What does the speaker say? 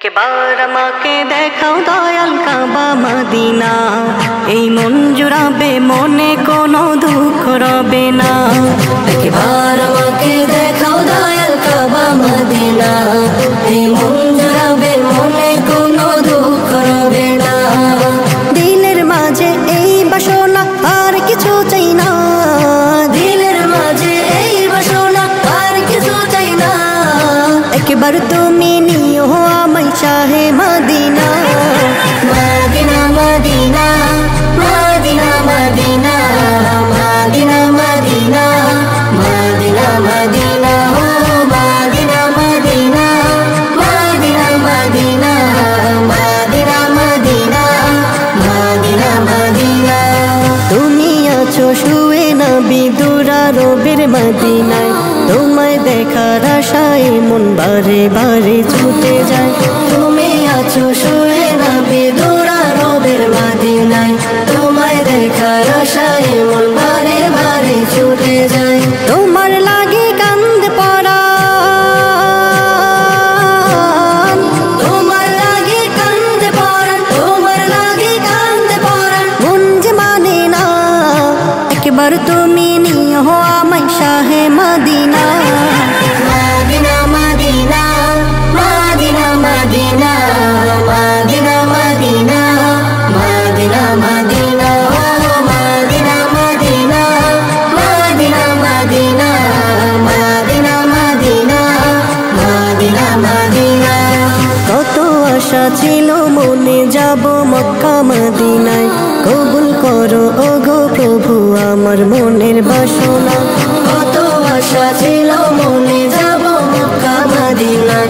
একবার আমাকে দেখাও দয়াল কাবা মদিনা, এই মন জুড়াবে মনে কোনো দুঃখ রবে না। একবার আমাকে দেখাও দয়াল কাবা মদিনা, এই মন জুড়াবে মনে কোনো দুঃখ রবে না। দিলের মাঝে এই বাসনা আর কিছু চাই না, দিলের মাঝে এই বাসনা আর কিছু চাই না। একবার তুমি নিও আমায় শাহে Medina, Medina Medina Medina Medina Medina Medina Medina Medina ও Medina Medina Medina Medina Medina Medina Medina Medina. তুমি আছো শুয়ে নবী দুরারবের মদিনায়, তোমায় দেখার আশায় মন বারে বারে ছুটে যায়। তুমি আছো শুয়ে নবী দুরারবের মদিনায়, তোমায় দেখার আশায় মন বারে বারে ছুটে যায়। তোমার লাগে কান্দে পরাণ, তোমার লাগে কান্দে পরাণ, তোমার লাগে কান্দে পরাণ, মন যে মানে না। একবার তুমি নিও আমায় শাহে Medina, Medina Medina Medina Medina Medina Medina Medina Medina ও Medina Medina Medina Medina Medina Medina Medina Medina. কত আশা ছিল মনে যাব মক্কা মদিনায়, কবুল করো ওগো প্রভু আমার মনের বাসনা। কত আশা ছিল মনে যাব মক্কা মদিনায়,